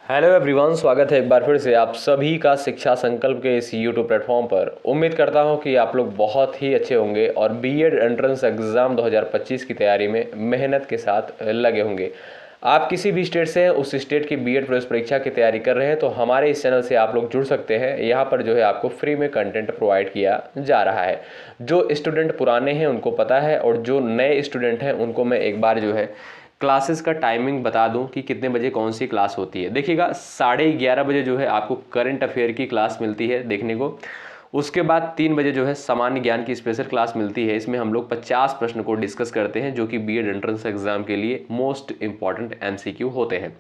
Hello everyone, स्वागत है एक बार फिर से आप सभी का शिक्षा संकल्प के इस यूट्यूब प्लेटफॉर्म पर। उम्मीद करता हूं कि आप लोग बहुत ही अच्छे होंगे और बीएड एंट्रेंस एग्ज़ाम 2025 की तैयारी में मेहनत के साथ लगे होंगे। आप किसी भी स्टेट से हैं, उस स्टेट की बीएड प्रवेश परीक्षा की तैयारी कर रहे हैं तो हमारे इस चैनल से आप लोग जुड़ सकते हैं। यहाँ पर जो है आपको फ्री में कंटेंट प्रोवाइड किया जा रहा है। जो स्टूडेंट पुराने हैं उनको पता है और जो नए स्टूडेंट हैं उनको मैं एक बार जो है क्लासेस का टाइमिंग बता दूं कि कितने बजे कौन सी क्लास होती है। देखिएगा, 11:30 बजे जो है आपको करंट अफेयर की क्लास मिलती है देखने को। उसके बाद 3 बजे जो है सामान्य ज्ञान की स्पेशल क्लास मिलती है। इसमें हम लोग 50 प्रश्न को डिस्कस करते हैं जो कि बीएड एंट्रेंस एग्जाम के लिए मोस्ट इंपॉर्टेंट एमसीक्यू होते हैं।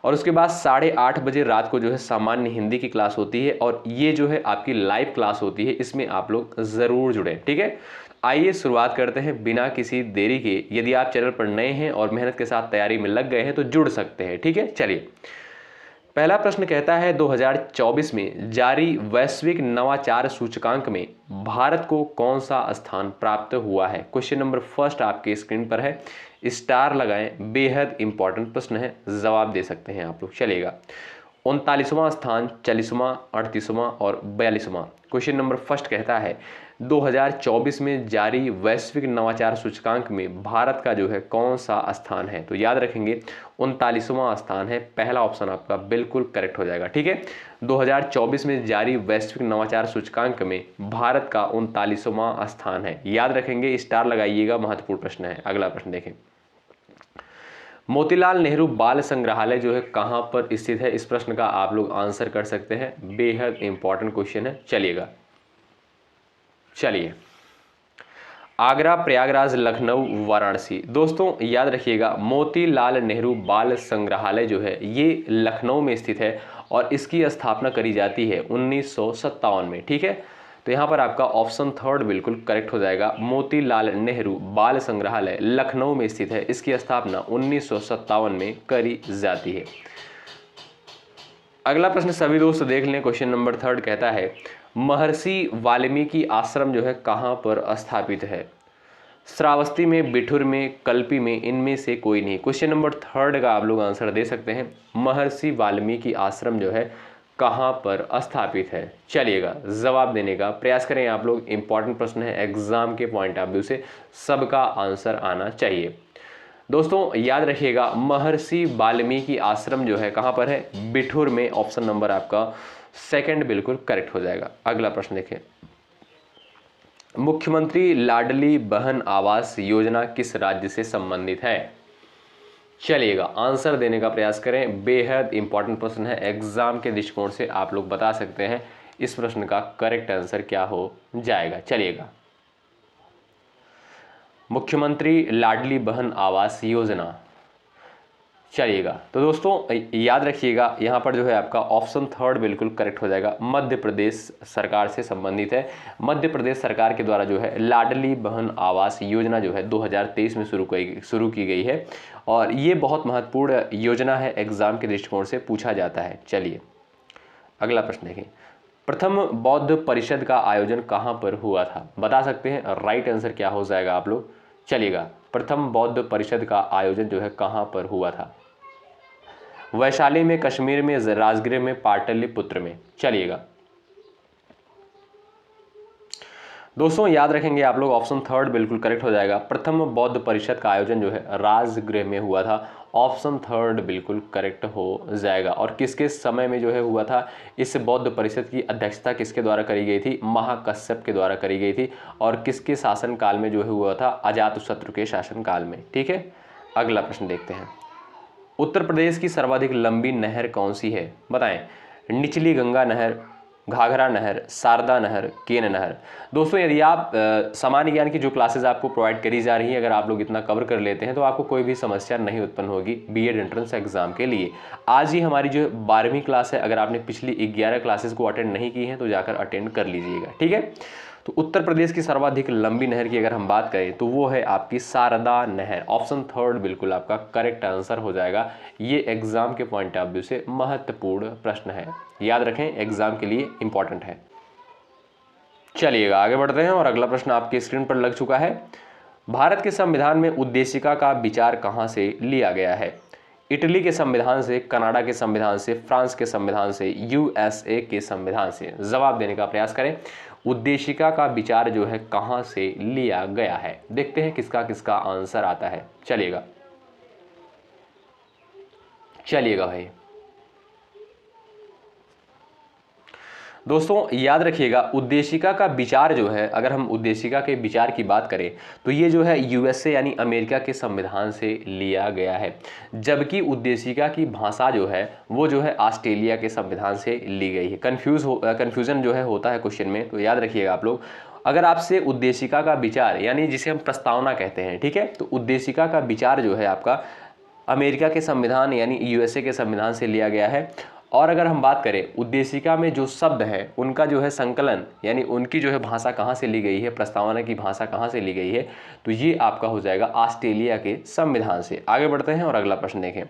और उसके बाद 8:30 बजे रात को जो है सामान्य हिंदी की क्लास होती है और ये जो है आपकी लाइव क्लास होती है। इसमें आप लोग ज़रूर जुड़ें, ठीक है। आइए शुरुआत करते हैं बिना किसी देरी के। यदि आप चैनल पर नए हैं और मेहनत के साथ तैयारी में लग गए हैं तो जुड़ सकते हैं, ठीक है। चलिए, पहला प्रश्न कहता है 2024 में जारी वैश्विक नवाचार सूचकांक में भारत को कौन सा स्थान प्राप्त हुआ है। क्वेश्चन नंबर फर्स्ट आपके स्क्रीन पर है, स्टार लगाएं, बेहद इंपॉर्टेंट प्रश्न है, जवाब दे सकते हैं आप लोग। चलेगा, 39वां स्थान, 40वां, 38वां और 42वां। क्वेश्चन नंबर फर्स्ट कहता है 2024 में जारी वैश्विक नवाचार सूचकांक में भारत का जो है कौन सा स्थान है। तो याद रखेंगे 39वां स्थान है। पहला ऑप्शन आपका बिल्कुल करेक्ट हो जाएगा, ठीक है। 2024 में जारी वैश्विक नवाचार सूचकांक में भारत का 39वां स्थान है। याद रखेंगे, स्टार लगाइएगा, महत्वपूर्ण प्रश्न है। अगला प्रश्न देखें, मोतीलाल नेहरू बाल संग्रहालय जो है कहां पर स्थित है। इस प्रश्न का आप लोग आंसर कर सकते हैं, बेहद इंपॉर्टेंट क्वेश्चन है। चलिए, आगरा, प्रयागराज, लखनऊ, वाराणसी। दोस्तों याद रखिएगा, मोतीलाल नेहरू बाल संग्रहालय जो है ये लखनऊ में स्थित है और इसकी स्थापना करी जाती है 1957 में, ठीक है। तो यहाँ पर आपका ऑप्शन थर्ड बिल्कुल करेक्ट हो जाएगा। मोतीलाल नेहरू बाल संग्रहालय लखनऊ में स्थित है। इसकी स्थापना 1957 में करी जाती है। अगला प्रश्न सभी दोस्त देख लें। क्वेश्चन नंबर थर्ड कहता है महर्षि वाल्मीकि आश्रम जो है कहाँ पर स्थापित है। श्रावस्ती में, बिठूर में, कल्पी में, इनमें से कोई नहीं। क्वेश्चन नंबर थर्ड का आप लोग आंसर दे सकते हैं। महर्षि वाल्मीकि आश्रम जो है कहाँ पर स्थापित है। चलिएगा, जवाब देने का प्रयास करें आप लोग। इंपॉर्टेंट प्रश्न है, एग्जाम के पॉइंट ऑफ व्यू से सबका आंसर आना चाहिए। दोस्तों याद रखिएगा, महर्षि वाल्मीकि आश्रम जो है कहाँ पर है, बिठूर में। ऑप्शन नंबर आपका सेकंड बिल्कुल करेक्ट हो जाएगा। अगला प्रश्न देखें, मुख्यमंत्री लाडली बहन आवास योजना किस राज्य से संबंधित है। चलिएगा, आंसर देने का प्रयास करें, बेहद इंपॉर्टेंट प्रश्न है। एग्जाम के दृष्टिकोण से आप लोग बता सकते हैं इस प्रश्न का करेक्ट आंसर क्या हो जाएगा। चलिएगा, मुख्यमंत्री लाडली बहन आवास योजना। चलिएगा, तो दोस्तों याद रखिएगा, यहाँ पर जो है आपका ऑप्शन थर्ड बिल्कुल करेक्ट हो जाएगा। मध्य प्रदेश सरकार से संबंधित है। मध्य प्रदेश सरकार के द्वारा जो है लाडली बहन आवास योजना जो है 2023 में शुरू की गई है और ये बहुत महत्वपूर्ण योजना है, एग्जाम के दृष्टिकोण से पूछा जाता है। चलिए, अगला प्रश्न देखें, प्रथम बौद्ध परिषद का आयोजन कहाँ पर हुआ था। बता सकते हैं, राइट आंसर क्या हो जाएगा आप लोग। चलिएगा, प्रथम बौद्ध परिषद का आयोजन जो है कहाँ पर हुआ था। वैशाली में, कश्मीर में, राजगृह में, पाटलिपुत्र में। चलिएगा दोस्तों, याद रखेंगे आप लोग, ऑप्शन थर्ड बिल्कुल करेक्ट हो जाएगा। प्रथम बौद्ध परिषद का आयोजन जो है राजगृह में हुआ था। ऑप्शन थर्ड बिल्कुल करेक्ट हो जाएगा। और किसके समय में जो है हुआ था, इस बौद्ध परिषद की अध्यक्षता किसके द्वारा करी गई थी, महाकश्यप के द्वारा करी गई थी। और किसके शासन काल में जो है हुआ था, अजातशत्रु के शासन काल में, ठीक है। अगला प्रश्न देखते हैं, उत्तर प्रदेश की सर्वाधिक लंबी नहर कौन सी है, बताएं। निचली गंगा नहर, घाघरा नहर, शारदा नहर, केन नहर। दोस्तों यदि आप सामान्य ज्ञान की जो क्लासेस आपको प्रोवाइड करी जा रही हैं, अगर आप लोग इतना कवर कर लेते हैं तो आपको कोई भी समस्या नहीं उत्पन्न होगी बीएड एंट्रेंस एग्जाम के लिए। आज ही हमारी जो 12वीं क्लास है, अगर आपने पिछली 11 क्लासेस को अटेंड नहीं की हैं तो जाकर अटेंड कर लीजिएगा, ठीक है। तो उत्तर प्रदेश की सर्वाधिक लंबी नहर की अगर हम बात करें तो वो है आपकी शारदा नहर। ऑप्शन थर्ड बिल्कुल आपका करेक्ट आंसर हो जाएगा। ये एग्जाम के पॉइंट ऑफ व्यू से महत्वपूर्ण प्रश्न है, याद रखें, एग्जाम के लिए इंपॉर्टेंट है। चलिएगा आगे बढ़ते हैं और अगला प्रश्न आपकी स्क्रीन पर लग चुका है। भारत के संविधान में उद्देशिका का विचार कहां से लिया गया है। इटली के संविधान से, कनाडा के संविधान से, फ्रांस के संविधान से, यूएसए के संविधान से? जवाब देने का प्रयास करें। उद्देशिका का विचार जो है कहां से लिया गया है? देखते हैं किसका किसका आंसर आता है। चलिएगा भाई दोस्तों, याद रखिएगा उद्देशिका का विचार जो है, अगर हम उद्देशिका के विचार की बात करें तो ये जो है यूएसए यानी अमेरिका के संविधान से लिया गया है, जबकि उद्देशिका की भाषा जो है वो जो है ऑस्ट्रेलिया के संविधान से ली गई है। कन्फ्यूजन जो है होता है क्वेश्चन में, तो याद रखिएगा आप लोग। अगर आपसे उद्देशिका का विचार यानी जिसे हम प्रस्तावना कहते हैं, ठीक है, तो उद्देशिका का विचार जो है आपका अमेरिका के संविधान यानी यूएसए के संविधान से लिया गया है। और अगर हम बात करें उद्देशिका में जो शब्द है उनका जो है संकलन यानी उनकी जो है भाषा कहाँ से ली गई है, प्रस्तावना की भाषा कहाँ से ली गई है, तो ये आपका हो जाएगा ऑस्ट्रेलिया के संविधान से। आगे बढ़ते हैं और अगला प्रश्न देखें।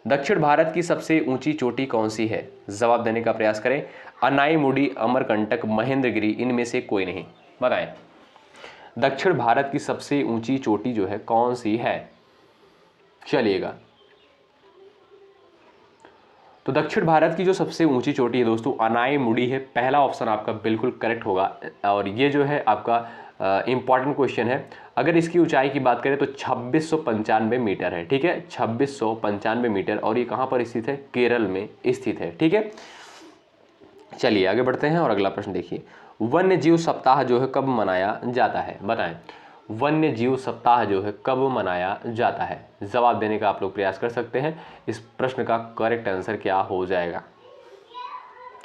दक्षिण भारत की सबसे ऊंची चोटी कौन सी है? जवाब देने का प्रयास करें। अनाईमुडी, अमरकंटक, महेंद्रगिरी, इनमें से कोई नहीं, बताएं। दक्षिण भारत की सबसे ऊंची चोटी जो है कौन सी है? चलिएगा, तो दक्षिण भारत की जो सबसे ऊंची चोटी है दोस्तों अनाईमुडी है। पहला ऑप्शन आपका बिल्कुल करेक्ट होगा। और ये जो है आपका इंपॉर्टेंट क्वेश्चन है। अगर इसकी ऊंचाई की बात करें तो 2695 मीटर है, ठीक है, 2695 मीटर। और ये कहाँ पर स्थित है? केरल में स्थित है, ठीक है। चलिए आगे बढ़ते हैं और अगला प्रश्न देखिए। वन्य जीव सप्ताह जो है कब मनाया जाता है? बताएं, वन्य जीव सप्ताह जो है कब मनाया जाता है? जवाब देने का आप लोग प्रयास कर सकते हैं। इस प्रश्न का करेक्ट आंसर क्या हो जाएगा?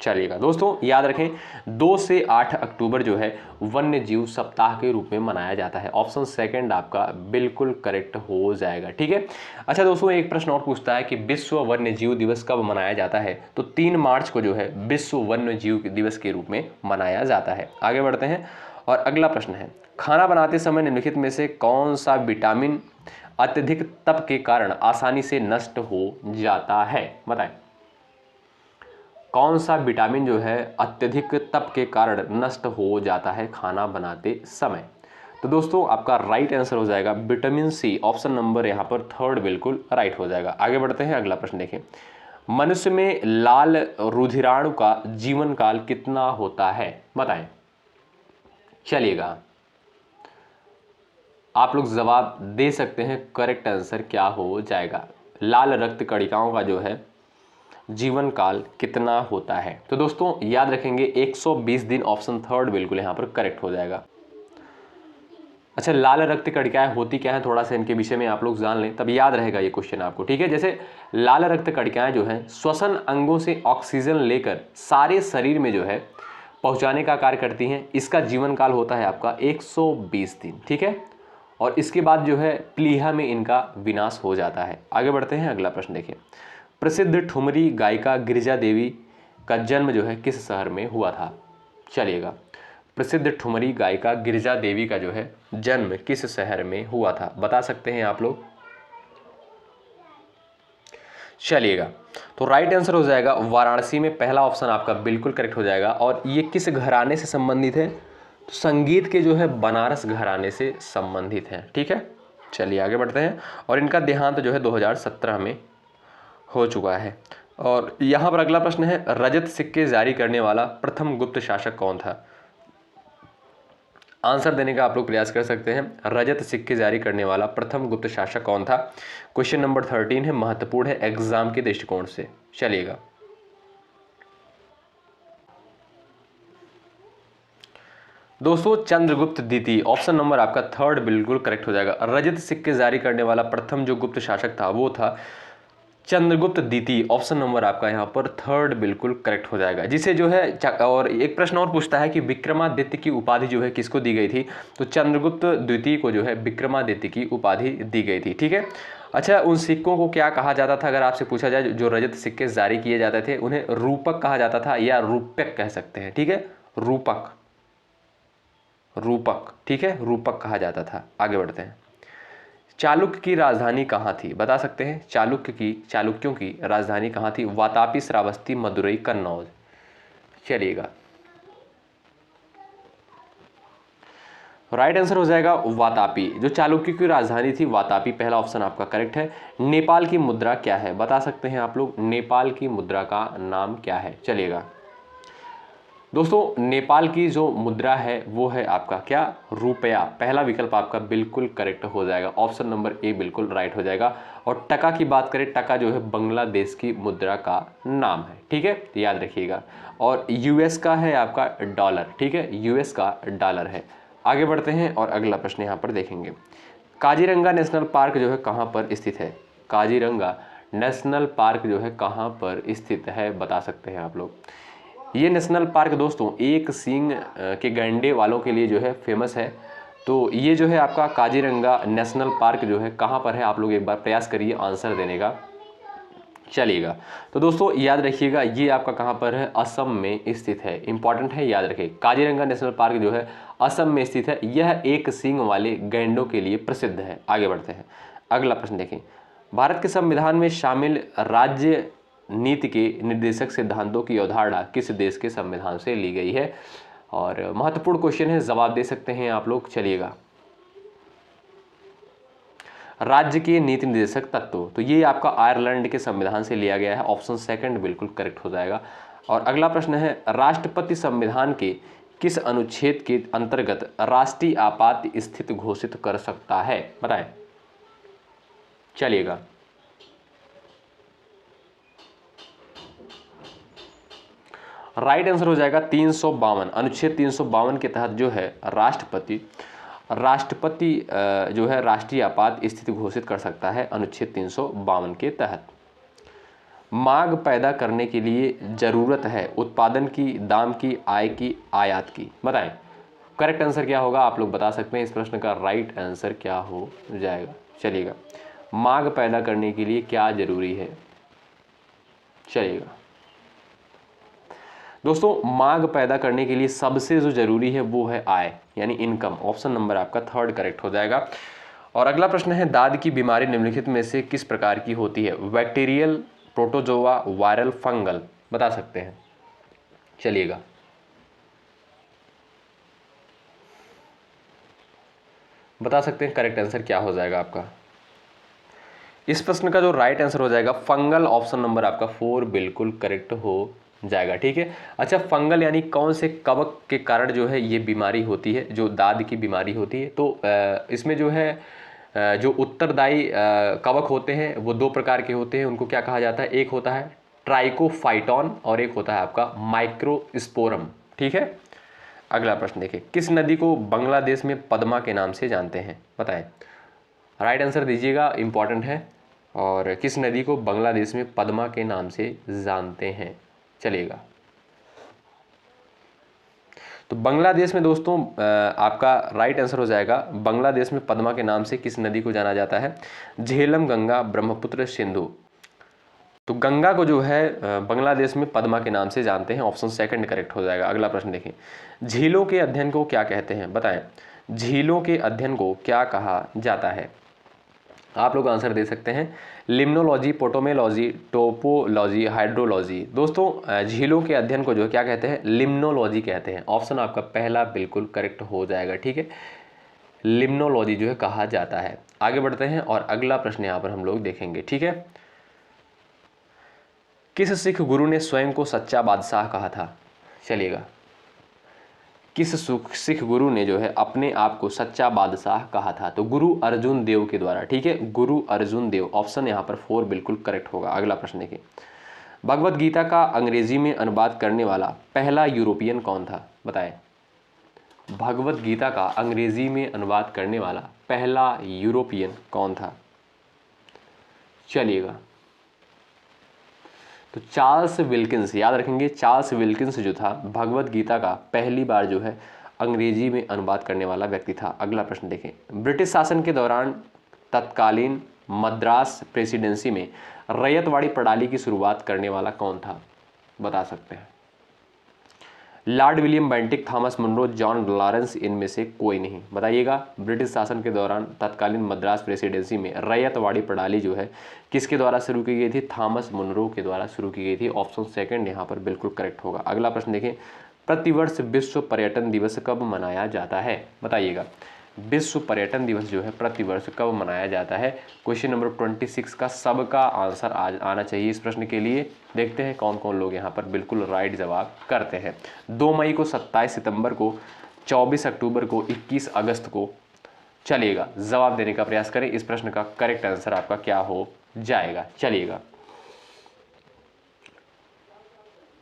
चलिएगा दोस्तों, याद रखें 2 से 8 अक्टूबर जो है वन्य जीव सप्ताह के रूप में मनाया जाता है। ऑप्शन सेकंड आपका बिल्कुल करेक्ट हो जाएगा, ठीक है। अच्छा दोस्तों, एक प्रश्न और पूछता है कि विश्व वन्य जीव दिवस कब मनाया जाता है? तो 3 मार्च को जो है विश्व वन्य जीव दिवस के रूप में मनाया जाता है। आगे बढ़ते हैं और अगला प्रश्न है, खाना बनाते समय निम्नलिखित में से कौन सा विटामिन अत्यधिक तप के कारण आसानी से नष्ट हो जाता है? बताएं, कौन सा विटामिन जो है अत्यधिक तप के कारण नष्ट हो जाता है खाना बनाते समय? तो दोस्तों आपका राइट आंसर हो जाएगा विटामिन सी। ऑप्शन नंबर यहाँ पर थर्ड बिल्कुल राइट हो जाएगा। आगे बढ़ते हैं, अगला प्रश्न देखें। मनुष्य में लाल रुधिराणु का जीवन काल कितना होता है? बताएं। चलिएगा, आप लोग जवाब दे सकते हैं। करेक्ट आंसर क्या हो जाएगा? लाल रक्त कणिकाओं का जो है जीवन काल कितना होता है? तो दोस्तों याद रखेंगे 120 दिन। ऑप्शन थर्ड बिल्कुल यहाँ पर करेक्ट हो जाएगा। अच्छा, लाल रक्त कणिकाएं होती क्या है, थोड़ा सा इनके विषय में आप लोग जान लें, तब याद रहेगा ये क्वेश्चन आपको, ठीक है। जैसे लाल रक्त कणिकाएं जो है श्वसन अंगों से ऑक्सीजन लेकर सारे शरीर में जो है पहुंचाने का कार्य करती हैं। इसका जीवन काल होता है आपका 120 दिन, ठीक है। और इसके बाद जो है प्लीहा में इनका विनाश हो जाता है। आगे बढ़ते हैं, अगला प्रश्न देखिए। प्रसिद्ध ठुमरी गायिका गिरिजा देवी का जन्म जो है किस शहर में हुआ था? चलिएगा, प्रसिद्ध ठुमरी गायिका गिरिजा देवी का जो है जन्म किस शहर में हुआ था? बता सकते हैं आप लोग। चलिएगा, तो राइट आंसर हो जाएगा वाराणसी में। पहला ऑप्शन आपका बिल्कुल करेक्ट हो जाएगा। और ये किस घराने से संबंधित है? तो संगीत के जो है बनारस घराने से संबंधित है, ठीक है। चलिए आगे बढ़ते हैं। और इनका देहांत जो है 2017 में हो चुका है। और यहाँ पर अगला प्रश्न है, रजत सिक्के जारी करने वाला प्रथम गुप्त शासक कौन था? आंसर देने का आप लोग प्रयास कर सकते हैं। रजत सिक्के जारी करने वाला प्रथम गुप्त शासक कौन था? क्वेश्चन नंबर 13 है, महत्वपूर्ण है एग्जाम के दृष्टिकोण से। चलिएगा, दोस्तों चंद्रगुप्त द्वितीय। ऑप्शन नंबर आपका थर्ड बिल्कुल करेक्ट हो जाएगा। रजत सिक्के जारी करने वाला प्रथम जो गुप्त शासक था वो था चंद्रगुप्त द्वितीय। ऑप्शन नंबर आपका यहाँ पर थर्ड बिल्कुल करेक्ट हो जाएगा। जिसे जो है और एक प्रश्न और पूछता है कि विक्रमादित्य की उपाधि जो है किसको दी गई थी? तो चंद्रगुप्त द्वितीय को जो है विक्रमादित्य की उपाधि दी गई थी, ठीक है। अच्छा, उन सिक्कों को क्या कहा जाता था? अगर आपसे पूछा जाए जो रजत सिक्के जारी किए जाते थे उन्हें रूपक कहा जाता था या रूपक कह सकते हैं, ठीक है। रूपक, रूपक, ठीक है, रूपक कहा जाता था। आगे बढ़ते हैं। चालुक्य की राजधानी कहाँ थी? बता सकते हैं। चालुक्यों की राजधानी कहाँ थी? वातापी, श्रावस्ती, मदुरई, कन्नौज। चलिएगा, राइट आंसर हो जाएगा वातापी। जो चालुक्य की राजधानी थी वातापी, पहला ऑप्शन आपका करेक्ट है। नेपाल की मुद्रा क्या है, बता सकते हैं आप लोग, नेपाल की मुद्रा का नाम क्या है? चलिएगा दोस्तों, नेपाल की जो मुद्रा है वो है आपका क्या, रुपया। पहला विकल्प आपका बिल्कुल करेक्ट हो जाएगा, ऑप्शन नंबर ए बिल्कुल राइट हो जाएगा। और टका की बात करें, टका जो है बांग्लादेश की मुद्रा का नाम है, ठीक है, याद रखिएगा। और यूएस का है आपका डॉलर, ठीक है, यूएस का डॉलर है। आगे बढ़ते हैं और अगला प्रश्न यहाँ पर देखेंगे। काजीरंगा नेशनल पार्क जो है कहाँ पर स्थित है? काजीरंगा नेशनल पार्क जो है कहाँ पर स्थित है, बता सकते हैं आप लोग। ये नेशनल पार्क दोस्तों एक सींग के गैंडे वालों के लिए जो है फेमस है। तो ये जो है आपका काजीरंगा नेशनल पार्क जो है कहाँ पर है, आप लोग एक बार प्रयास करिए आंसर देने का। चलिएगा, तो दोस्तों याद रखिएगा ये आपका कहाँ पर है, असम में स्थित है। इंपॉर्टेंट है, याद रखिए, काजीरंगा नेशनल पार्क जो है असम में स्थित है। यह एक सींग वाले गैंडों के लिए प्रसिद्ध है। आगे बढ़ते हैं, अगला प्रश्न देखें। भारत के संविधान में शामिल राज्य नीति के निर्देशक सिद्धांतों की अवधारणा किस देश के संविधान से ली गई है? और महत्वपूर्ण क्वेश्चन है, जवाब दे सकते हैं आप लोग। चलिएगा, राज्य के नीति निर्देशक तत्व, तो ये आपका आयरलैंड के संविधान से लिया गया है, ऑप्शन सेकंड बिल्कुल करेक्ट हो जाएगा। और अगला प्रश्न है, राष्ट्रपति संविधान के किस अनुच्छेद के अंतर्गत राष्ट्रीय आपात स्थिति घोषित कर सकता है, बताएं। चलिएगा, राइट आंसर हो जाएगा 352, अनुच्छेद 352 के तहत जो है राष्ट्रपति जो है राष्ट्रीय आपात स्थिति घोषित कर सकता है, अनुच्छेद 352 के तहत। मांग पैदा करने के लिए जरूरत है उत्पादन की, दाम की, आय की, आयात की, बताएं। करेक्ट आंसर क्या होगा, आप लोग बता सकते हैं। इस प्रश्न का राइट आंसर क्या हो जाएगा? चलिएगा, मांग पैदा करने के लिए क्या जरूरी है? चलिएगा दोस्तों, मांग पैदा करने के लिए सबसे जो जरूरी है वो है आय, यानी इनकम। ऑप्शन नंबर आपका थर्ड करेक्ट हो जाएगा। और अगला प्रश्न है, दाद की बीमारी निम्नलिखित में से किस प्रकार की होती है? बैक्टीरियल, प्रोटोजोआ, वायरल, फंगल, बता सकते हैं। चलिएगा, बता सकते हैं करेक्ट आंसर क्या हो जाएगा आपका। इस प्रश्न का जो राइट आंसर हो जाएगा फंगल, ऑप्शन नंबर आपका 4 बिल्कुल करेक्ट हो जाएगा, ठीक है। अच्छा, फंगल यानी कौन से कवक के कारण जो है ये बीमारी होती है, जो दाद की बीमारी होती है? तो इसमें जो है जो उत्तरदायी कवक होते हैं वो दो प्रकार के होते हैं, उनको क्या कहा जाता है? एक होता है ट्राइकोफाइटॉन और एक होता है आपका माइक्रोस्पोरम, ठीक है। अगला प्रश्न देखिए, किस नदी को बांग्लादेश में पद्मा के नाम से जानते हैं, बताएं। राइट आंसर दीजिएगा, इंपॉर्टेंट है। और किस नदी को बांग्लादेश में पद्मा के नाम से जानते हैं? चलिएगा, तो बांग्लादेश में दोस्तों आपका राइट आंसर हो जाएगा, बांग्लादेश में पद्मा के नाम से किस नदी को जाना जाता है? झेलम, गंगा, ब्रह्मपुत्र, सिंधु। तो गंगा को जो है बांग्लादेश में पद्मा के नाम से जानते हैं, ऑप्शन सेकंड करेक्ट हो जाएगा। अगला प्रश्न देखें, झीलों के अध्ययन को क्या कहते हैं, बताएं। झीलों के अध्ययन को क्या कहा जाता है? आप लोग आंसर दे सकते हैं, लिम्नोलॉजी, पोटोमेलॉजी, टोपोलॉजी, हाइड्रोलॉजी। दोस्तों झीलों के अध्ययन को जो है क्या कहते हैं? लिम्नोलॉजी कहते हैं। ऑप्शन आपका पहला बिल्कुल करेक्ट हो जाएगा, ठीक है, लिम्नोलॉजी जो है कहा जाता है। आगे बढ़ते हैं और अगला प्रश्न यहाँ पर हम लोग देखेंगे, ठीक है। किस सिख गुरु ने स्वयं को सच्चा बादशाह कहा था? चलिएगा, किस सिख गुरु ने जो है अपने आप को सच्चा बादशाह कहा था? तो गुरु अर्जुन देव के द्वारा, ठीक है, गुरु अर्जुन देव। ऑप्शन यहाँ पर 4 बिल्कुल करेक्ट होगा। अगला प्रश्न देखिए, भगवत गीता का अंग्रेजी में अनुवाद करने वाला पहला यूरोपियन कौन था, बताएं। भगवत गीता का अंग्रेजी में अनुवाद करने वाला पहला यूरोपियन कौन था? चलिएगा, तो चार्ल्स विल्किंस, याद रखेंगे, चार्ल्स विल्किंस जो था भगवत गीता का पहली बार जो है अंग्रेजी में अनुवाद करने वाला व्यक्ति था। अगला प्रश्न देखें, ब्रिटिश शासन के दौरान तत्कालीन मद्रास प्रेसिडेंसी में रैयतवाड़ी प्रणाली की शुरुआत करने वाला कौन था, बता सकते हैं। Lord William Bentinck, Thomas Munro, John Lawrence, इनमें से कोई नहीं, बताइएगा। ब्रिटिश शासन के दौरान तत्कालीन मद्रास प्रेसिडेंसी में रैयतवाड़ी प्रणाली जो है किसके द्वारा शुरू की गई थी? थॉमस मुनरो के द्वारा शुरू की गई थी। ऑप्शन सेकंड यहाँ पर बिल्कुल करेक्ट होगा। अगला प्रश्न देखें, प्रतिवर्ष विश्व पर्यटन दिवस कब मनाया जाता है? बताइएगा, विश्व पर्यटन दिवस जो है प्रतिवर्ष कब मनाया जाता है? क्वेश्चन नंबर 26 का सबका आंसर आना चाहिए इस प्रश्न के लिए। देखते हैं कौन कौन लोग यहाँ पर बिल्कुल राइट जवाब करते हैं। 2 मई को, 27 सितंबर को, 24 अक्टूबर को, 21 अगस्त को। चलिएगा जवाब देने का प्रयास करें। इस प्रश्न का करेक्ट आंसर आपका क्या हो जाएगा? चलिएगा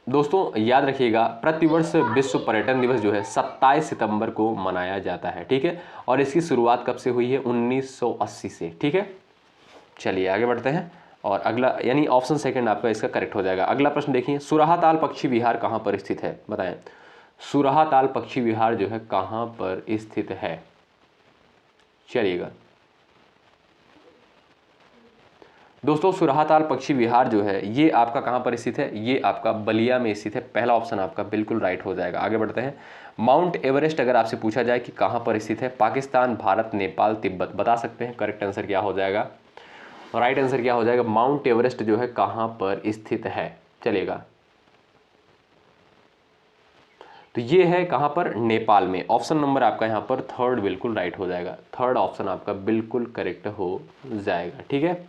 दोस्तों याद रखिएगा, प्रतिवर्ष विश्व पर्यटन दिवस जो है 27 सितंबर को मनाया जाता है, ठीक है। और इसकी शुरुआत कब से हुई है? 1980 से, ठीक है। चलिए आगे बढ़ते हैं और अगला यानी ऑप्शन सेकंड आपका इसका करेक्ट हो जाएगा। अगला प्रश्न देखिए, सुराहाताल पक्षी विहार कहाँ पर स्थित है? बताएं, सुराहाताल पक्षी विहार जो है कहाँ पर स्थित है? चलिएगा दोस्तों, सुराहाताल पक्षी विहार जो है ये आपका कहाँ पर स्थित है? ये आपका बलिया में स्थित है। पहला ऑप्शन आपका बिल्कुल राइट हो जाएगा। आगे बढ़ते हैं। माउंट एवरेस्ट अगर आपसे पूछा जाए कि कहाँ पर स्थित है? पाकिस्तान, भारत, नेपाल, तिब्बत। बता सकते हैं करेक्ट आंसर क्या हो जाएगा? राइट आंसर क्या हो जाएगा? माउंट एवरेस्ट जो है कहाँ पर स्थित है? चलेगा, तो ये है कहाँ पर? नेपाल में। ऑप्शन नंबर आपका यहाँ पर थर्ड बिल्कुल राइट हो जाएगा। थर्ड ऑप्शन आपका बिल्कुल करेक्ट हो जाएगा, ठीक है।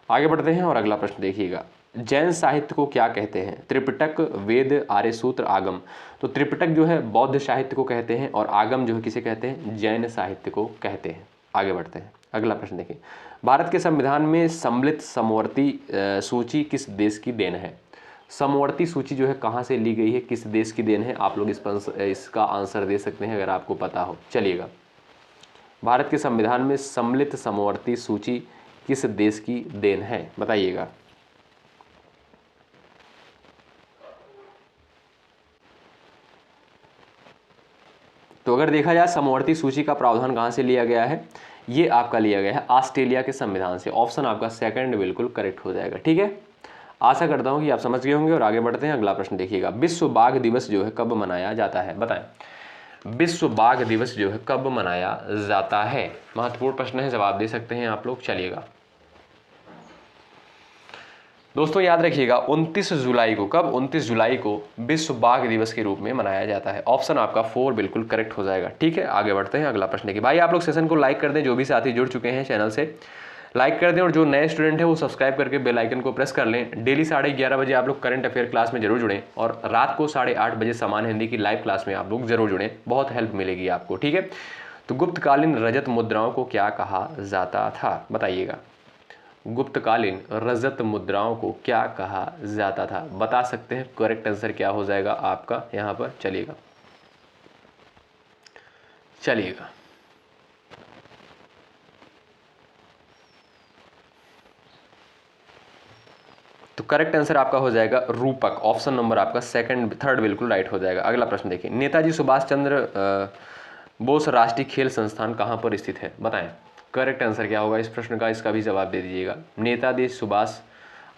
आगे बढ़ते हैं और अगला प्रश्न देखिएगा, जैन साहित्य को क्या कहते हैं? त्रिपिटक, वेद, आर्य सूत्र, आगम। तो त्रिपिटक जो है बौद्ध साहित्य को कहते हैं और आगम जो है किसे कहते हैं? जैन साहित्य को कहते हैं। आगे बढ़ते हैं, अगला प्रश्न देखिए, भारत के संविधान में सम्मिलित समवर्ती सूची किस देश की देन है? समवर्ती सूची जो है कहाँ से ली गई है, किस देश की देन है? आप लोग इसका आंसर दे सकते हैं अगर आपको पता हो। चलिएगा, भारत के संविधान में सम्मिलित समवर्ती सूची किस देश की देन है? बताइएगा। तो अगर देखा जाए समवर्ती सूची का प्रावधान कहां से लिया गया है? ये आपका लिया गया है ऑस्ट्रेलिया के संविधान से। ऑप्शन आपका सेकंड बिल्कुल करेक्ट हो जाएगा, ठीक है। आशा करता हूं कि आप समझ गए होंगे और आगे बढ़ते हैं। अगला प्रश्न देखिएगा, विश्व बाघ दिवस जो है कब मनाया जाता है? बताएं, विश्व बाघ दिवस जो है कब मनाया जाता है? महत्वपूर्ण प्रश्न है, जवाब दे सकते हैं आप लोग। चलिएगा दोस्तों याद रखिएगा, 29 जुलाई को, कब? 29 जुलाई को विश्व बाघ दिवस के रूप में मनाया जाता है। ऑप्शन आपका 4 बिल्कुल करेक्ट हो जाएगा, ठीक है। आगे बढ़ते हैं, अगला प्रश्न देखिए। भाई आप लोग सेशन को लाइक कर दें, जो भी साथी जुड़ चुके हैं चैनल से लाइक कर दें, और जो नए स्टूडेंट हैं वो सब्सक्राइब करके बेल आइकन को प्रेस कर लें। डेली 11:30 बजे आप लोग करंट अफेयर क्लास में जरूर जुड़ें और रात को 8:30 बजे समान हिंदी की लाइव क्लास में आप लोग जरूर जुड़ें, बहुत हेल्प मिलेगी आपको, ठीक है। तो गुप्तकालीन रजत मुद्राओं को क्या कहा जाता था? बताइएगा, गुप्तकालीन रजत मुद्राओं को क्या कहा जाता था? बता सकते हैं करेक्ट आंसर क्या हो जाएगा आपका यहाँ पर? चलिएगा चलिएगा तो करेक्ट आंसर आपका हो जाएगा रूपक। ऑप्शन नंबर आपका थर्ड बिल्कुल राइट हो जाएगा। अगला प्रश्न देखिए, नेताजी सुभाष चंद्र बोस राष्ट्रीय खेल संस्थान कहाँ पर स्थित है? बताएं, करेक्ट आंसर क्या होगा इस प्रश्न का? इसका भी जवाब दे दीजिएगा। नेताजी सुभाष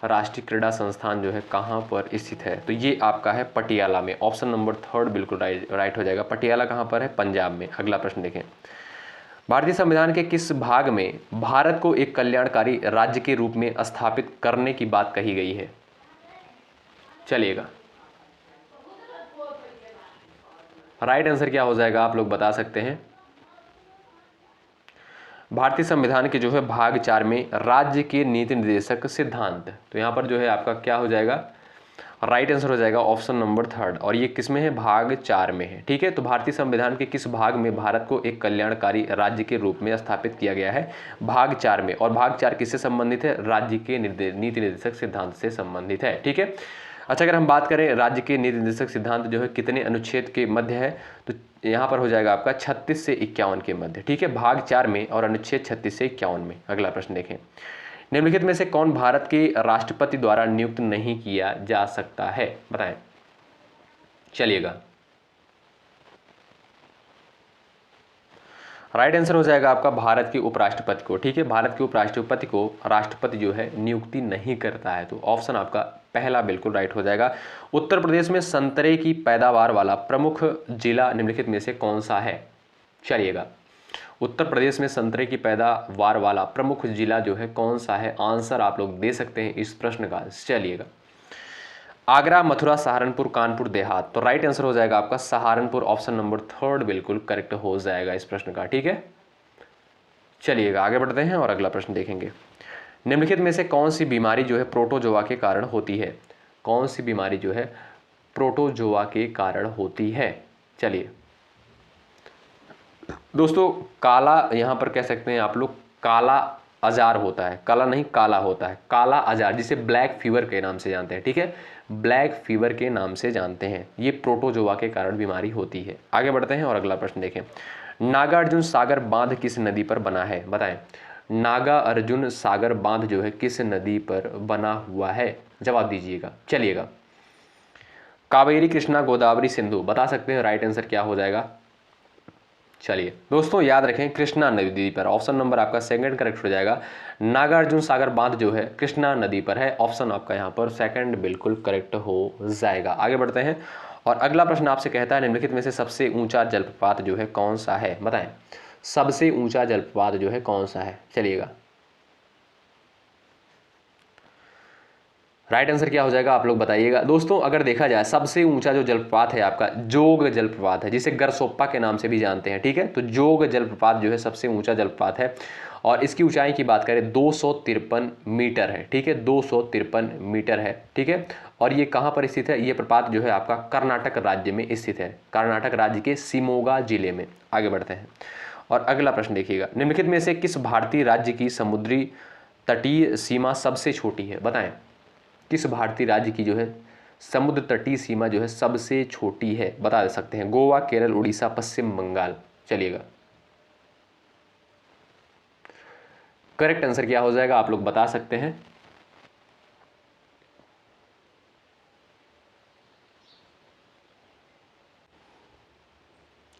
राष्ट्रीय क्रीड़ा संस्थान जो है कहाँ पर स्थित है? तो ये आपका है पटियाला में। ऑप्शन नंबर थर्ड बिल्कुल राइट हो जाएगा। पटियाला कहाँ पर है? पंजाब में। अगला प्रश्न देखें, भारतीय संविधान के किस भाग में भारत को एक कल्याणकारी राज्य के रूप में स्थापित करने की बात कही गई है? चलिएगा, राइट आंसर क्या हो जाएगा आप लोग बता सकते हैं? भारतीय संविधान के जो है भाग 4 में राज्य के नीति निर्देशक सिद्धांत, तो यहाँ पर जो है आपका क्या हो जाएगा? राइट आंसर हो जाएगा ऑप्शन नंबर थर्ड। और ये किस में है? भाग 4 में है, ठीक है। तो भारतीय संविधान के किस भाग में भारत को एक कल्याणकारी राज्य के रूप में स्थापित किया गया है? भाग 4 में। और भाग 4 किससे संबंधित है? राज्य के नीति निर्देशक सिद्धांत से संबंधित है, ठीक है। अच्छा, अगर हम बात करें राज्य के नीति निर्देशक सिद्धांत जो है कितने अनुच्छेद के मध्य है, तो यहाँ पर हो जाएगा आपका 36 से 51 के मध्य, ठीक है, भाग 4 में और अनुच्छेद 36 से 51 में। अगला प्रश्न देखें, निम्नलिखित में से कौन भारत के राष्ट्रपति द्वारा नियुक्त नहीं किया जा सकता है? बताएं। चलिएगा, राइट आंसर हो जाएगा आपका भारत के उपराष्ट्रपति को, ठीक है। भारत के उपराष्ट्रपति को राष्ट्रपति जो है नियुक्ति नहीं करता है, तो ऑप्शन आपका पहला बिल्कुल राइट हो जाएगा। उत्तर प्रदेश में संतरे की पैदावार वाला प्रमुख जिला निम्नलिखित में से कौन सा है? चलिएगा, उत्तर प्रदेश में संतरे की पैदावार वाला प्रमुख जिला जो है कौन सा है? आंसर आप लोग दे सकते हैं इस प्रश्न का। चलिएगा, आगरा, मथुरा, सहारनपुर, कानपुर, देहात। तो राइट आंसर हो जाएगा आपका सहारनपुर, ऑप्शन नंबर 3 बिल्कुल करेक्ट हो जाएगा इस प्रश्न का। ठीक है, चलिएगा आगे बढ़ते हैं और अगला प्रश्न देखेंगे। निम्नलिखित में से कौन सी बीमारी जो है प्रोटोजोआ के कारण होती है? कौन सी बीमारी जो है प्रोटोजोआ के कारण होती है? चलिए दोस्तों, काला यहां पर कह सकते हैं आप लोग, काला अजार होता है, काला नहीं काला होता है, काला अजार जिसे ब्लैक फीवर के नाम से जानते हैं। ठीक है, ब्लैक फीवर के नाम से जानते हैं, ये प्रोटोजोआ के कारण बीमारी होती है। आगे बढ़ते हैं और अगला प्रश्न देखें। नागार्जुन सागर बांध किस नदी पर बना है? बताएं, नागा अर्जुन सागर बांध जो है किस नदी पर बना हुआ है? जवाब दीजिएगा। चलिएगा, कावेरी, कृष्णा, गोदावरी, सिंधु। बता सकते हैं राइट आंसर क्या हो जाएगा? चलिए दोस्तों याद रखें, कृष्णा नदी पर, ऑप्शन नंबर आपका सेकंड करेक्ट हो जाएगा। नागार्जुन सागर बांध जो है कृष्णा नदी पर है, ऑप्शन आपका यहां पर सेकंड बिल्कुल करेक्ट हो जाएगा। आगे बढ़ते हैं और अगला प्रश्न आपसे कहता है, निम्नलिखित में से सबसे ऊंचा जलप्रपात जो है कौन सा है? बताएं, सबसे ऊंचा जलप्रपात जो है कौन सा है? चलिएगा, राइट आंसर क्या हो जाएगा आप लोग बताइएगा। दोस्तों अगर देखा जाए, सबसे ऊंचा जो जलप्रपात है आपका जोग जलप्रपात है, जिसे गरसोप्पा के नाम से भी जानते हैं। ठीक है, तो जोग जलप्रपात जो है सबसे ऊंचा जलप्रपात है और इसकी ऊंचाई की बात करें 253 मीटर है। ठीक है, 253 मीटर है। ठीक है, और ये कहाँ पर स्थित है? ये प्रपात जो है आपका कर्नाटक राज्य में स्थित है, कर्नाटक राज्य के शिमोगा जिले में। आगे बढ़ते हैं और अगला प्रश्न देखिएगा। निम्नलिखित में से किस भारतीय राज्य की समुद्री तटीय सीमा सबसे छोटी है? बताएं, किस भारतीय राज्य की जो है समुद्र तटीय सीमा जो है सबसे छोटी है? बता सकते हैं, गोवा, केरल, उड़ीसा, पश्चिम बंगाल। चलिएगा, करेक्ट आंसर क्या हो जाएगा आप लोग बता सकते हैं?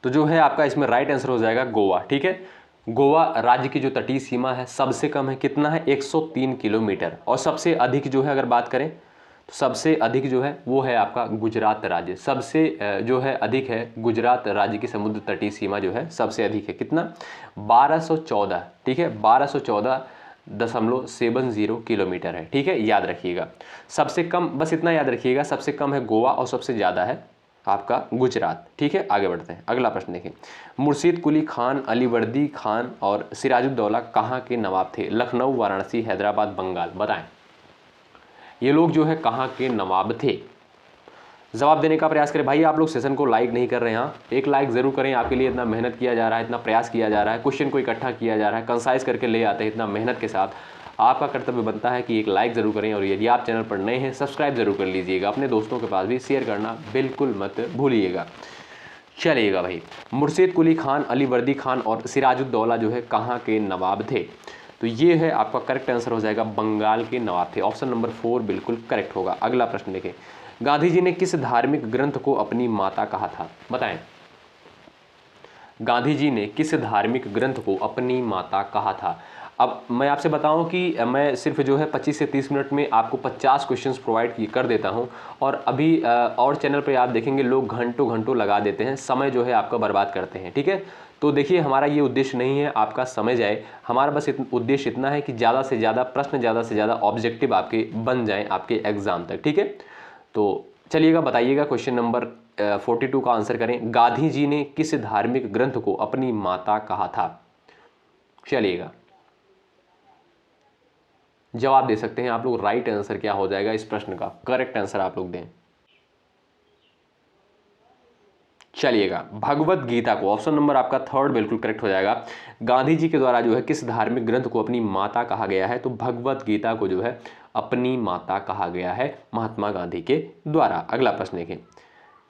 तो जो है आपका इसमें राइट आंसर हो जाएगा गोवा। ठीक है, गोवा राज्य की जो तटीय सीमा है सबसे कम है, कितना है? 103 किलोमीटर। और सबसे अधिक जो है अगर बात करें तो सबसे अधिक जो है वो है आपका गुजरात राज्य। सबसे जो है अधिक है गुजरात राज्य की समुद्र तटीय सीमा जो है सबसे अधिक है, कितना? 1214। ठीक है, 1214.70 किलोमीटर है। ठीक है, याद रखिएगा। सबसे कम बस इतना याद रखिएगा, सबसे कम है गोवा और सबसे ज़्यादा है आपका गुजरात। ठीक है, आगे बढ़ते हैं, अगला प्रश्न देखें। मुर्शीद कुली खान, अलीवर्दी खान और सिराजुद्दौला कहाँ के नवाब थे? लखनऊ, वाराणसी, हैदराबाद, बंगाल। बताएं, ये लोग जो है कहाँ के नवाब थे? जवाब देने का प्रयास करें। भाई आप लोग सेशन को लाइक नहीं कर रहे हैं, एक लाइक जरूर करें, आपके लिए इतना मेहनत किया जा रहा है, इतना प्रयास किया जा रहा है, क्वेश्चन को इकट्ठा किया जा रहा है, कंसाइज करके ले आते हैं इतना मेहनत के साथ। आपका कर्तव्य बनता है कि एक लाइक जरूर करें और यदि आप चैनल पर नए हैं सब्सक्राइब जरूर कर लीजिएगा, अपने दोस्तों के पास भी शेयर करना बिल्कुल मत भूलिएगा। चलिएगा भाई, मुर्शीद कुली खान, अलीवर्दी खान और सिराजुद्दौला जो है कहाँ के नवाब थे? तो ये है आपका करेक्ट आंसर हो जाएगा बंगाल के नवाब थे, ऑप्शन नंबर 4 बिल्कुल करेक्ट होगा। अगला प्रश्न देखें। गांधी जी ने किस धार्मिक ग्रंथ को अपनी माता कहा था? बताएं, गांधी जी ने किस धार्मिक ग्रंथ को अपनी माता कहा था? अब मैं आपसे बताऊं कि मैं सिर्फ जो है 25 से 30 मिनट में आपको 50 क्वेश्चंस प्रोवाइड कर देता हूं और अभी और चैनल पे आप देखेंगे लोग घंटों घंटों लगा देते हैं, समय जो है आपका बर्बाद करते हैं। ठीक है, तो देखिए हमारा ये उद्देश्य नहीं है आपका समय जाए, हमारा बस उद्देश्य इतना है कि ज़्यादा से ज़्यादा प्रश्न, ज़्यादा से ज़्यादा ऑब्जेक्टिव आपके बन जाएँ आपके एग्जाम तक। ठीक है, तो चलिएगा बताइएगा, क्वेश्चन नंबर 42 का आंसर करें। गांधी जी ने किस धार्मिक ग्रंथ को अपनी माता कहा था? चलिएगा, जवाब दे सकते हैं आप लोग। राइट आंसर क्या हो जाएगा इस प्रश्न का? करेक्ट आंसर आप लोग दें। चलिएगा, भगवत गीता को, ऑप्शन नंबर आपका 3 बिल्कुल करेक्ट हो जाएगा। गांधी जी के द्वारा जो है किस धार्मिक ग्रंथ को अपनी माता कहा गया है? तो भगवत गीता को जो है अपनी माता कहा गया है महात्मा गांधी के द्वारा। अगला प्रश्न देखें।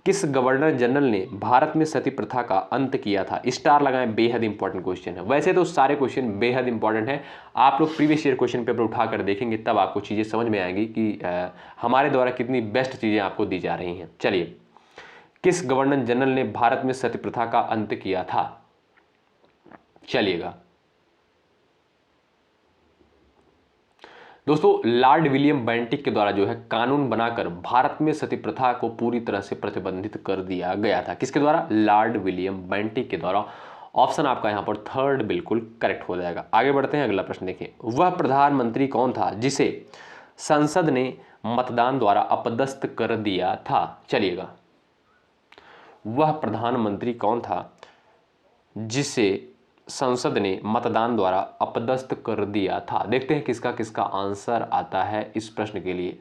किस गवर्नर जनरल ने भारत में सती प्रथा का अंत किया था? स्टार लगाएं, बेहद इंपॉर्टेंट क्वेश्चन है। वैसे तो सारे क्वेश्चन बेहद इंपॉर्टेंट है, आप लोग प्रीवियस ईयर क्वेश्चन पेपर उठाकर देखेंगे तब आपको चीज़ें समझ में आएंगी कि हमारे द्वारा कितनी बेस्ट चीज़ें आपको दी जा रही हैं। चलिए, किस गवर्नर जनरल ने भारत में सती प्रथा का अंत किया था? चलिएगा दोस्तों, लॉर्ड विलियम बेंटिक के द्वारा जो है कानून बनाकर भारत में सती प्रथा को पूरी तरह से प्रतिबंधित कर दिया गया था। किसके द्वारा? लॉर्ड विलियम बेंटिक के द्वारा। ऑप्शन आपका यहां पर 3 बिल्कुल करेक्ट हो जाएगा। आगे बढ़ते हैं, अगला प्रश्न देखिए। वह प्रधानमंत्री कौन था जिसे संसद ने मतदान द्वारा अपदस्थ कर दिया था? चलिएगा, वह प्रधानमंत्री कौन था जिसे संसद ने मतदान द्वारा अपदस्थ कर दिया था? देखते हैं किसका किसका आंसर आता है इस प्रश्न के लिए।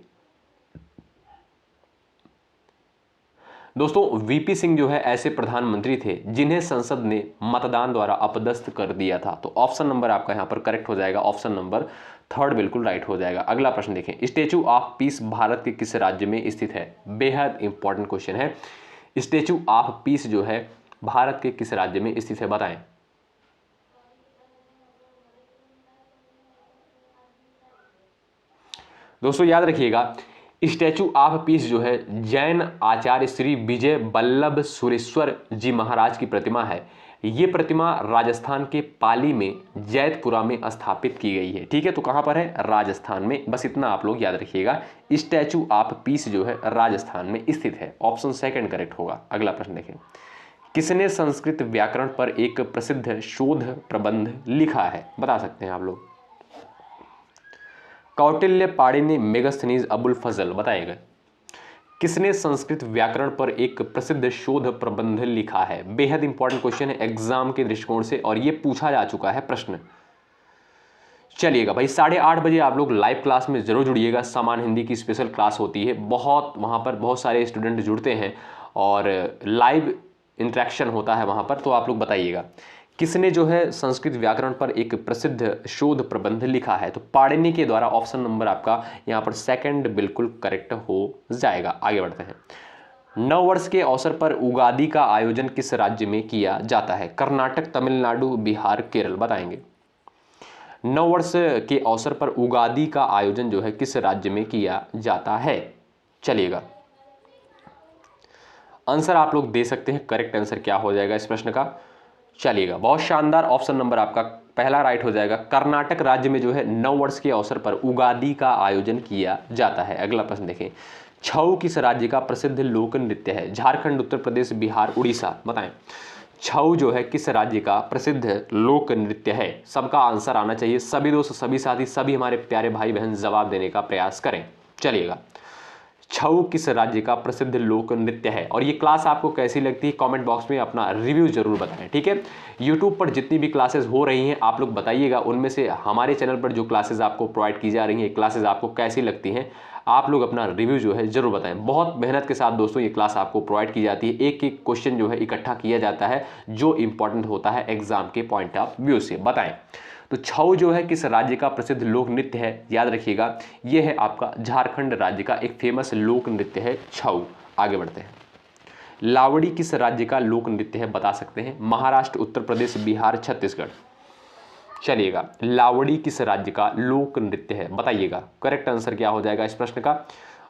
दोस्तों, वीपी सिंह जो है ऐसे प्रधानमंत्री थे जिन्हें संसद ने मतदान द्वारा अपदस्थ कर दिया था। तो ऑप्शन नंबर आपका यहां पर करेक्ट हो जाएगा, ऑप्शन नंबर 3 बिल्कुल राइट हो जाएगा। अगला प्रश्न देखें, स्टैचू ऑफ पीस भारत के किस राज्य में स्थित है? बेहद इंपॉर्टेंट क्वेश्चन है। स्टैचू ऑफ पीस जो है भारत के किस राज्य में स्थित है, बताएं। दोस्तों याद रखिएगा, स्टैचू ऑफ पीस जो है जैन आचार्य श्री विजय वल्लभ सुरेश्वर जी महाराज की प्रतिमा है। ये प्रतिमा राजस्थान के पाली में जैतपुरा में स्थापित की गई है। ठीक है, तो कहां पर है? राजस्थान में। बस इतना आप लोग याद रखिएगा, स्टैचू ऑफ पीस जो है राजस्थान में स्थित है। ऑप्शन सेकंड करेक्ट होगा। अगला प्रश्न देखें, किसने संस्कृत व्याकरण पर एक प्रसिद्ध शोध प्रबंध लिखा है? बता सकते हैं आप लोग। कौटिल्य, पाणिनि, मेगस्थनीज, अबुल फजल, बताएगा किसने संस्कृत व्याकरण पर एक प्रसिद्ध शोध प्रबंध लिखा है? बेहद इंपॉर्टेंट क्वेश्चन है एग्जाम के दृष्टिकोण से और यह पूछा जा चुका है प्रश्न। चलिएगा भाई, 8:30 बजे आप लोग लाइव क्लास में जरूर जुड़िएगा। सामान्य हिंदी की स्पेशल क्लास होती है, वहां पर बहुत सारे स्टूडेंट जुड़ते हैं और लाइव इंटरेक्शन होता है वहां पर। तो आप लोग बताइएगा किसने जो है संस्कृत व्याकरण पर एक प्रसिद्ध शोध प्रबंध लिखा है? तो पाणिनि के द्वारा। ऑप्शन नंबर आपका यहां पर सेकंड बिल्कुल करेक्ट हो जाएगा। आगे बढ़ते हैं, नव वर्ष के अवसर पर उगादि का आयोजन किस राज्य में किया जाता है? कर्नाटक, तमिलनाडु, बिहार, केरल, बताएंगे। नव वर्ष के अवसर पर उगादि का आयोजन जो है किस राज्य में किया जाता है? चलिएगा, आंसर आप लोग दे सकते हैं। करेक्ट आंसर क्या हो जाएगा इस प्रश्न का? चलिएगा, बहुत शानदार, ऑप्शन नंबर आपका पहला राइट हो जाएगा। कर्नाटक राज्य में जो है नव वर्ष के अवसर पर उगादि का आयोजन किया जाता है। अगला प्रश्न देखें, छऊ किस राज्य का प्रसिद्ध लोक नृत्य है? झारखंड, उत्तर प्रदेश, बिहार, उड़ीसा, बताएं। छऊ जो है किस राज्य का प्रसिद्ध लोक नृत्य है? सबका आंसर आना चाहिए। सभी दोस्त, सभी साथी, सभी हमारे प्यारे भाई बहन जवाब देने का प्रयास करें। चलिएगा, छऊ किस राज्य का प्रसिद्ध लोक नृत्य है? और ये क्लास आपको कैसी लगती है कमेंट बॉक्स में अपना रिव्यू जरूर बताएं। ठीक है, यूट्यूब पर जितनी भी क्लासेस हो रही हैं आप लोग बताइएगा, उनमें से हमारे चैनल पर जो क्लासेस आपको प्रोवाइड की जा रही हैं, क्लासेस आपको कैसी लगती हैं, आप लोग अपना रिव्यू जो है जरूर बताएं। बहुत मेहनत के साथ दोस्तों ये क्लास आपको प्रोवाइड की जाती है। एक एक क्वेश्चन जो है इकट्ठा किया जाता है जो इंपॉर्टेंट होता है एग्जाम के पॉइंट ऑफ व्यू से। बताएं, तो छऊ जो है किस राज्य का प्रसिद्ध लोक नृत्य है? याद रखिएगा, यह है आपका झारखंड राज्य का एक फेमस लोक नृत्य है छऊ। आगे बढ़ते हैं, लावड़ी किस राज्य का लोक नृत्य है? बता सकते हैं। महाराष्ट्र, उत्तर प्रदेश, बिहार, छत्तीसगढ़। चलिएगा, लावड़ी किस राज्य का लोक नृत्य है? बताइएगा करेक्ट आंसर क्या हो जाएगा इस प्रश्न का,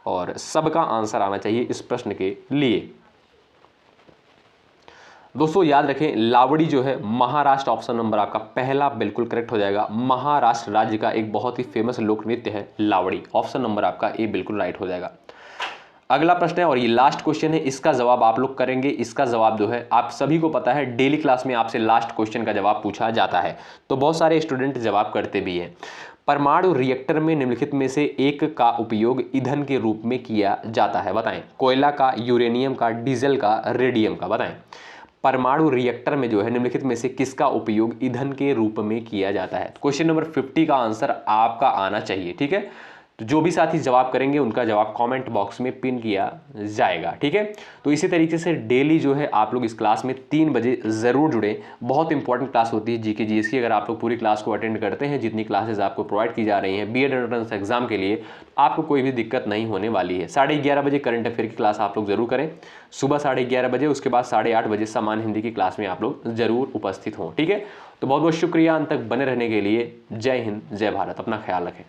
और सबका आंसर आना चाहिए इस प्रश्न के लिए। दोस्तों याद रखें, लावड़ी जो है महाराष्ट्र, ऑप्शन नंबर आपका पहला बिल्कुल करेक्ट हो जाएगा। महाराष्ट्र राज्य का एक बहुत ही फेमस लोक नृत्य है लावड़ी। ऑप्शन नंबर आपका ए बिल्कुल राइट हो जाएगा। अगला प्रश्न है और ये लास्ट क्वेश्चन है, इसका जवाब आप लोग करेंगे। इसका जवाब जो है आप सभी को पता है, डेली क्लास में आपसे लास्ट क्वेश्चन का जवाब पूछा जाता है, तो बहुत सारे स्टूडेंट जवाब करते भी हैं। परमाणु रिएक्टर में निम्नलिखित में से एक का उपयोग ईंधन के रूप में किया जाता है? बताएं। कोयला का, यूरेनियम का, डीजल का, रेडियम का, बताएं। परमाणु रिएक्टर में जो है निम्नलिखित में से किसका उपयोग ईंधन के रूप में किया जाता है? क्वेश्चन नंबर 50 का आंसर आपका आना चाहिए। ठीक है, तो जो भी साथी जवाब करेंगे उनका जवाब कमेंट बॉक्स में पिन किया जाएगा। ठीक है, तो इसी तरीके से डेली जो है आप लोग इस क्लास में 3 बजे जरूर जुड़े। बहुत इंपॉर्टेंट क्लास होती है जीके जीएस की। अगर आप लोग पूरी क्लास को अटेंड करते हैं, जितनी क्लासेस आपको प्रोवाइड की जा रही हैं बीएड एंट्रेंस एग्जाम के लिए, आपको कोई भी दिक्कत नहीं होने वाली है। 11:30 बजे करंट अफेयर की क्लास आप लोग जरूर करें, सुबह 11:30 बजे। उसके बाद 8:30 बजे सामान्य हिंदी की क्लास में आप लोग जरूर उपस्थित हों। ठीक है, तो बहुत बहुत शुक्रिया अंत तक बने रहने के लिए। जय हिंद, जय भारत, अपना ख्याल रखें।